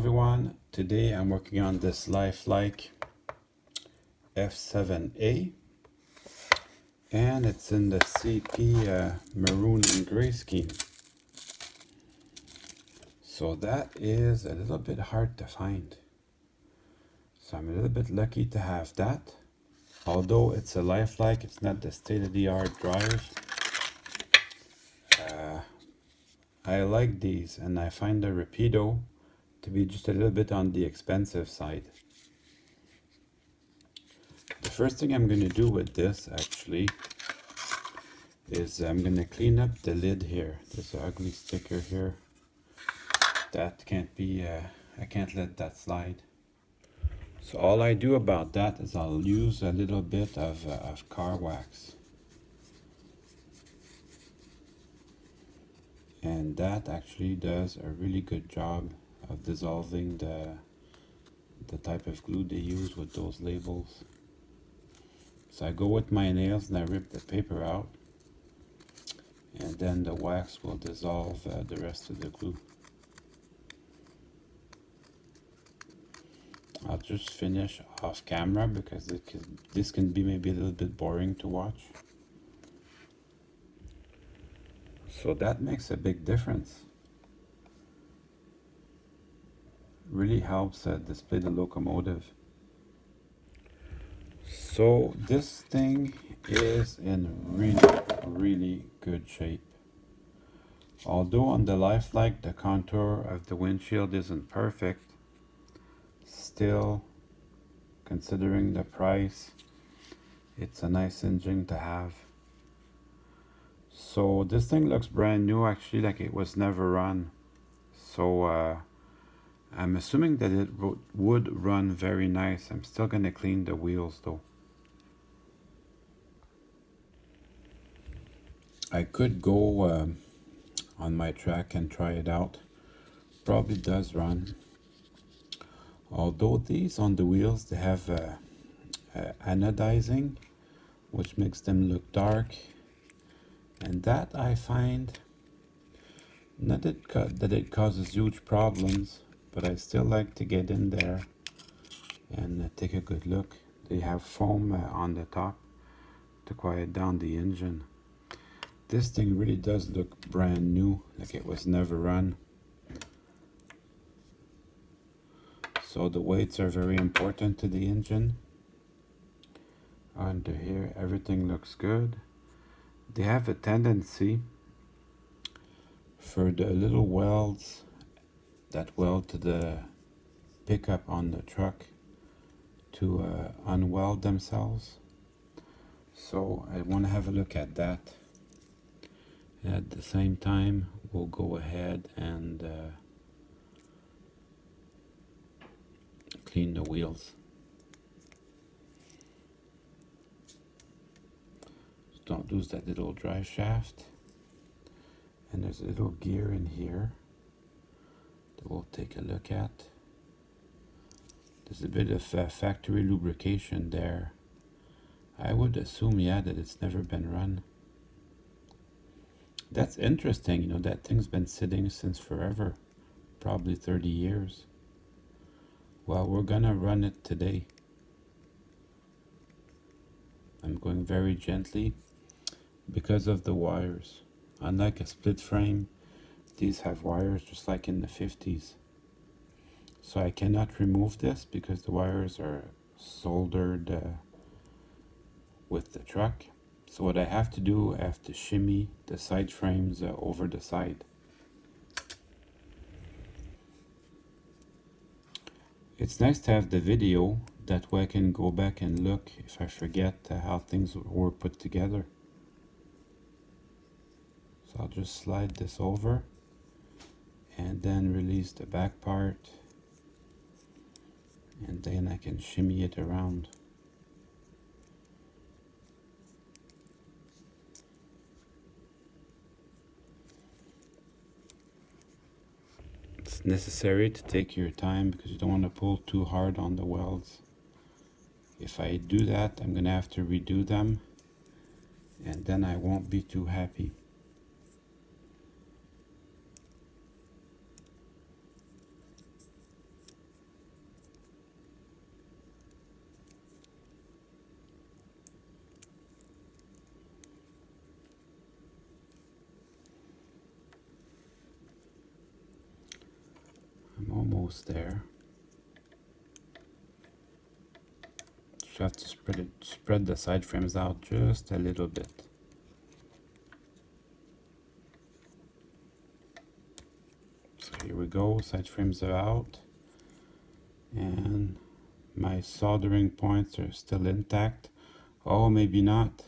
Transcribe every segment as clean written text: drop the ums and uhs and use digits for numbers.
everyone, today I'm working on this lifelike F7A and it's in the CP maroon and gray scheme. So that is a little bit hard to find. So I'm a little bit lucky to have that. Although it's a lifelike, it's not the state-of-the-art drive. I like these and I find the Rapido to be just a little bit on the expensive side. The first thing I'm going to do with this actually is I'm going to clean up the lid here. There's an ugly sticker here. That can't be, I can't let that slide. So all I do about that is I'll use a little bit of car wax. And that actually does a really good job of dissolving the type of glue they use with those labels. So I go with my nails and I rip the paper out, and then the wax will dissolve the rest of the glue. I'll just finish off camera because this can be maybe a little bit boring to watch. So that makes a big difference. Really helps display the locomotive. So this thing is in really good shape. Although on the lifelike the contour of the windshield isn't perfect, still, considering the price, it's a nice engine to have. So this thing looks brand new, actually, like it was never run. So I'm assuming that it would run very nice. I'm still gonna clean the wheels though. I could go on my track and try it out. Probably does run. Although these on the wheels, they have anodizing, which makes them look dark. And that I find, not that it causes huge problems, but I still like to get in there and take a good look. They have foam on the top to quiet down the engine. This thing really does look brand new, like it was never run. So the weights are very important to the engine. Under here, everything looks good. They have a tendency for the little welds that weld to the pickup on the truck to unweld themselves. So I want to have a look at that. At the same time, we'll go ahead and clean the wheels. Just don't lose that little drive shaft. And there's a little gear in here that we'll take a look at. There's a bit of factory lubrication there. I would assume, yeah, that it's never been run. That's interesting, you know, that thing's been sitting since forever, probably 30 years. Well, we're gonna run it today. I'm going very gently because of the wires. Unlike a split frame, these have wires just like in the 50s. So I cannot remove this because the wires are soldered with the truck. So what I have to do, I have to shimmy the side frames over the side. It's nice to have the video, that way I can go back and look if I forget how things were put together. So I'll just slide this over and then release the back part, and then I can shimmy it around. It's necessary to take your time because you don't want to pull too hard on the welds. If I do that, I'm going to have to redo them, and then I won't be too happy. almost there. Just have to spread the side frames out just a little bit. So here we go, side frames are out, and my soldering points are still intact. Oh, maybe not.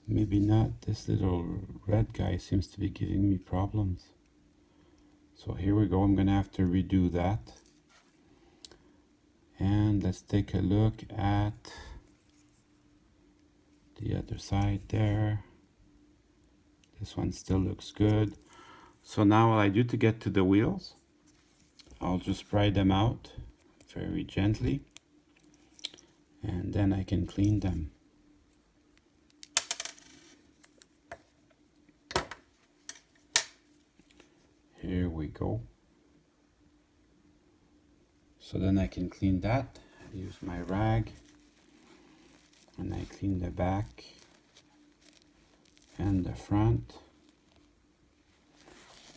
Maybe not. This little red guy seems to be giving me problems. So here we go, I'm gonna have to redo that. And let's take a look at the other side there. This one still looks good. So now what I do to get to the wheels, I'll just pry them out very gently, and then I can clean them. Here we go. So then I can clean that. I use my rag and I clean the back and the front.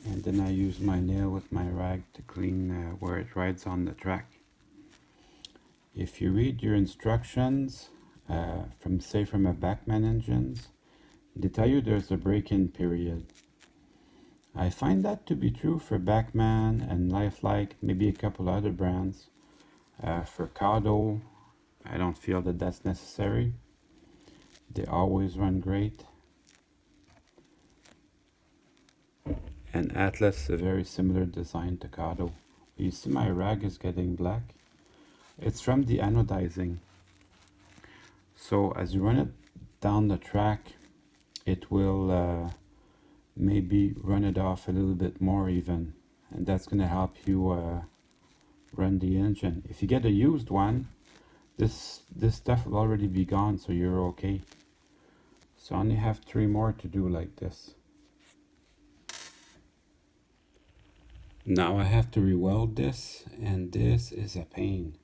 And then I use my nail with my rag to clean where it rides on the track. If you read your instructions from a Bachmann engines, they tell you there's a break-in period. I find that to be true for Bachmann and Lifelike, maybe a couple other brands. For Kado, I don't feel that that's necessary. They always run great. And Atlas is a very similar design to Kado. You see my rag is getting black. It's from the anodizing. So as you run it down the track, it will maybe run it off a little bit more even, and that's going to help you run the engine. If you get a used one, this stuff will already be gone, so you're okay. So I only have 3 more to do like this. Now I have to re-weld this, and this is a pain.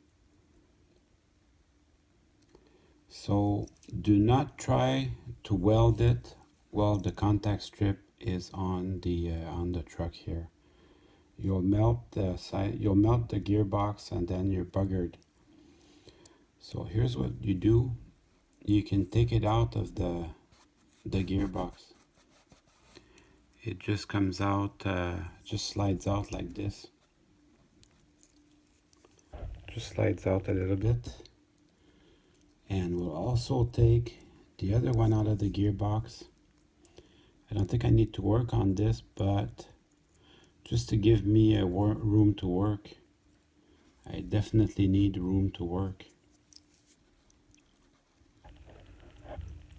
So do not try to weld it while the contact strip is on the truck here. You'll melt the gearbox, and then you're buggered. So here's what you do. You can take it out of the gearbox. It just comes out, just slides out like this. Just slides out a little bit. And we'll also take the other one out of the gearbox. I don't think I need to work on this, but just to give me a room to work. I definitely need room to work.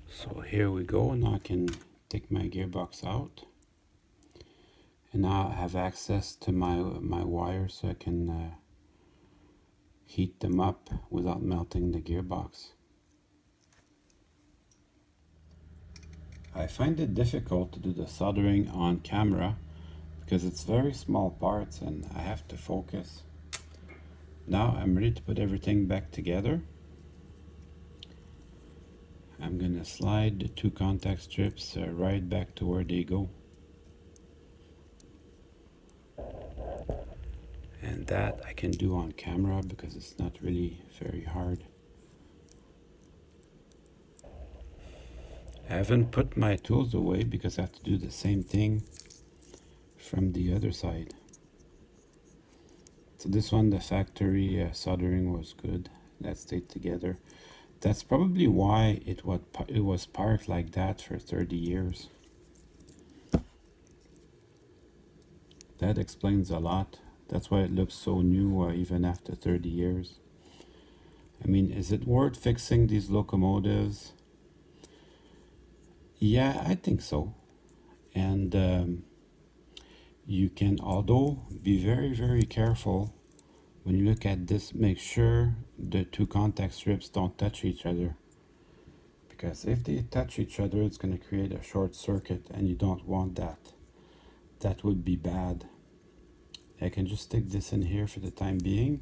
So here we go. Now I can take my gearbox out. And now I have access to my wires, so I can heat them up without melting the gearbox. I find it difficult to do the soldering on camera because it's very small parts and I have to focus. Now I'm ready to put everything back together. I'm gonna slide the 2 contact strips right back to where they go. And that I can do on camera because it's not really very hard. I haven't put my tools away because I have to do the same thing from the other side. So this one, the factory soldering was good. That stayed together. That's probably why it was parked like that for 30 years. That explains a lot. That's why it looks so new even after 30 years. I mean, is it worth fixing these locomotives? Yeah, I think so. And you can, although, be very, very careful when you look at this. Make sure the 2 contact strips don't touch each other. Because if they touch each other, it's going to create a short circuit, and you don't want that. That would be bad. I can just stick this in here for the time being.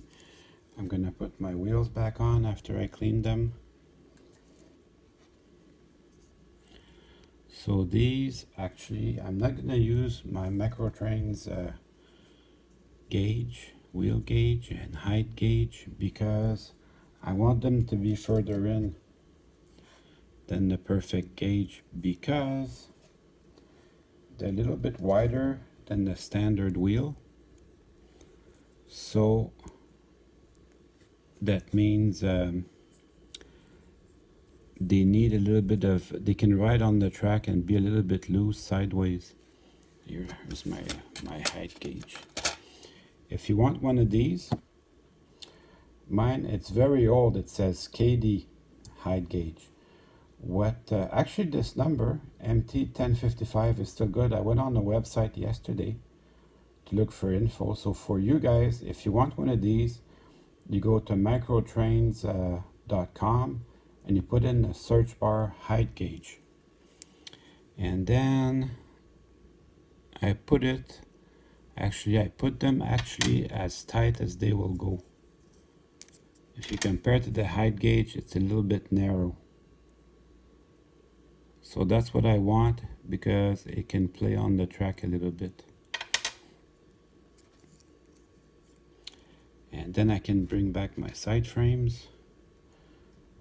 I'm going to put my wheels back on after I clean them. So these, actually, I'm not going to use my Macro Trains gauge, wheel gauge and height gauge, because I want them to be further in than the perfect gauge, because they're a little bit wider than the standard wheel. So that means they need a little bit of, they can ride on the track and be a little bit loose sideways. Here's my height gauge. If you want one of these, mine, it's very old, it says KD height gauge. Actually this number, MT1055, is still good. I went on the website yesterday to look for info. So for you guys, if you want one of these, you go to microtrains.com and you put in the search bar height gauge. And then I put them actually as tight as they will go. If you compare to the height gauge, it's a little bit narrow. So that's what I want, because it can play on the track a little bit. And then I can bring back my side frames.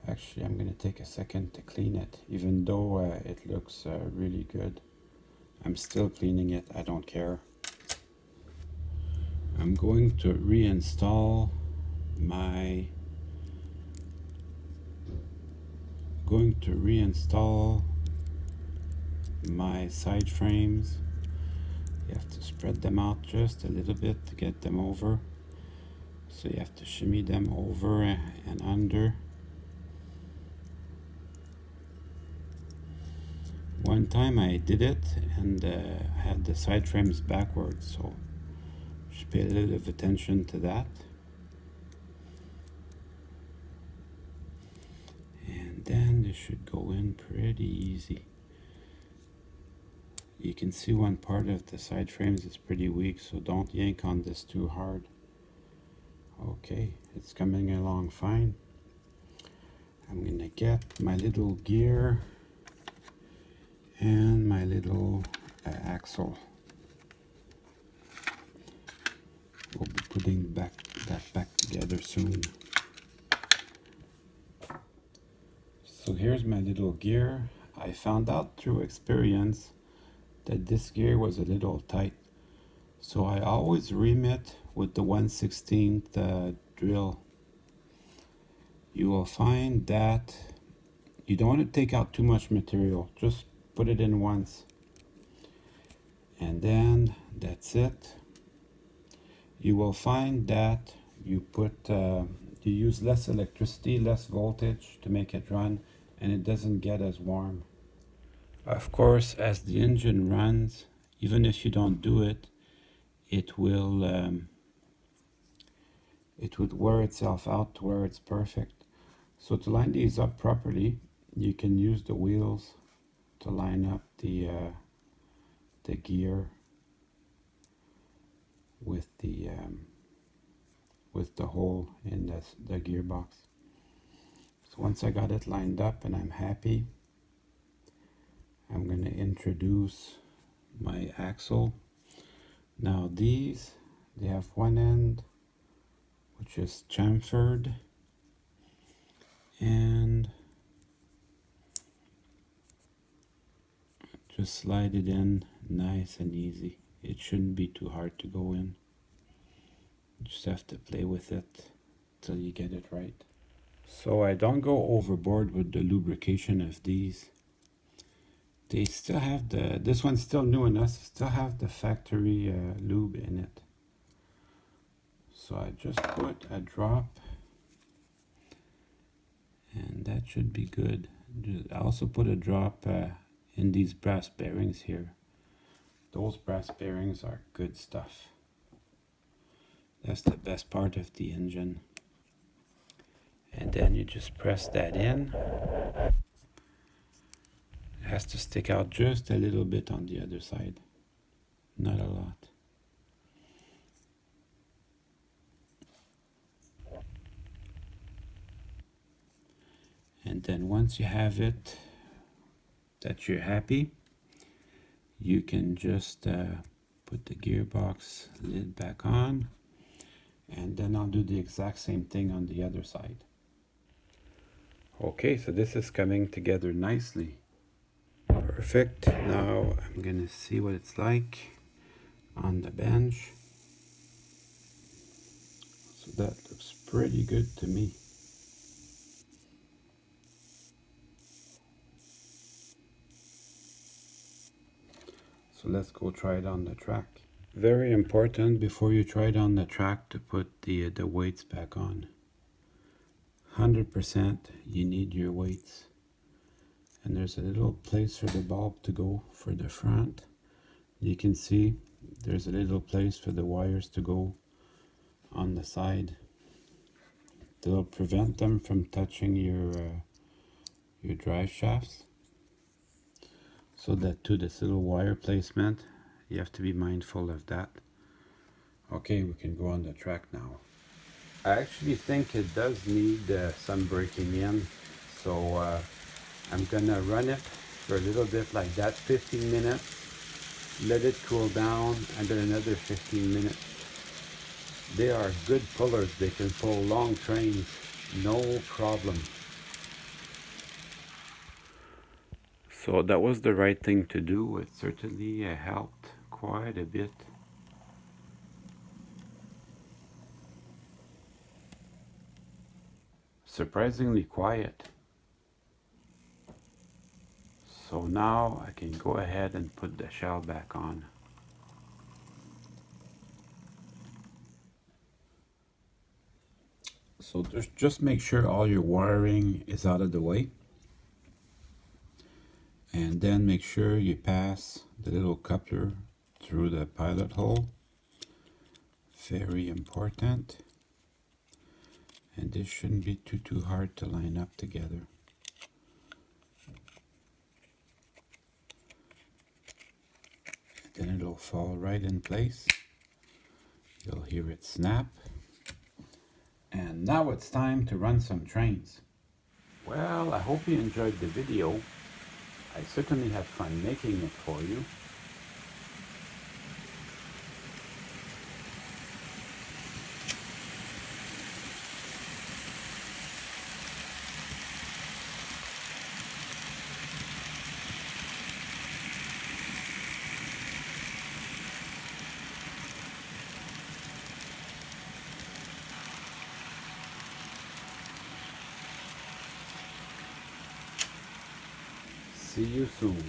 Actually, I'm going to take a second to clean it, even though it looks really good. I'm still cleaning it, I don't care. I'm going to reinstall my side frames. You have to spread them out just a little bit to get them over. So you have to shimmy them over and under. One time I did it and I had the side frames backwards, so just pay a little bit of attention to that. And then this should go in pretty easy. You can see one part of the side frames is pretty weak, so don't yank on this too hard. Okay, it's coming along fine. I'm gonna get my little gear and my little axle. We'll be putting that back together soon. So here's my little gear. I found out through experience that this gear was a little tight, so I always ream it with the 1/16 drill. You will find that you don't want to take out too much material, just put it in once, and then that's it. You will find that you use less electricity, less voltage to make it run, and it doesn't get as warm. Of course, as the engine runs, even if you don't do it, it would wear itself out to where it's perfect. So to line these up properly, you can use the wheels to line up the gear with the hole in the gearbox. So once I got it lined up and I'm happy, I'm going to introduce my axle. Now these, they have one end which is chamfered, and just slide it in nice and easy. It shouldn't be too hard to go in. You just have to play with it till you get it right. So I don't go overboard with the lubrication of these. They still have this one's still new enough, still have the factory lube in it. So I just put a drop, and that should be good. I also put a drop in these brass bearings here. Those brass bearings are good stuff. That's the best part of the engine. And then you just press that in. It has to stick out just a little bit on the other side, not a lot. And then once you have it, that you're happy, you can just put the gearbox lid back on And then I'll do the exact same thing on the other side. Okay, so this is coming together nicely. Perfect. Now I'm gonna see what it's like on the bench. So that looks pretty good to me. So let's go try it on the track. Very important before you try it on the track to put the weights back on. 100% you need your weights. And there's a little place for the bulb to go for the front. You can see there's a little place for the wires to go on the side. That'll prevent them from touching your drive shafts. So that to this little wire placement, you have to be mindful of that. Okay, we can go on the track now. I actually think it does need some breaking in, so I'm gonna run it for a little bit like that, 15 minutes, let it cool down, and then another 15 minutes. They are good pullers, they can pull long trains, no problem. So that was the right thing to do. It certainly helped quite a bit. Surprisingly quiet. So now I can go ahead and put the shell back on. So just make sure all your wiring is out of the way. And then make sure you pass the little coupler through the pilot hole. Very important. And this shouldn't be too hard to line up together. Then it'll fall right in place. You'll hear it snap. And now it's time to run some trains. Well, I hope you enjoyed the video. I certainly had fun making it for you. See you soon.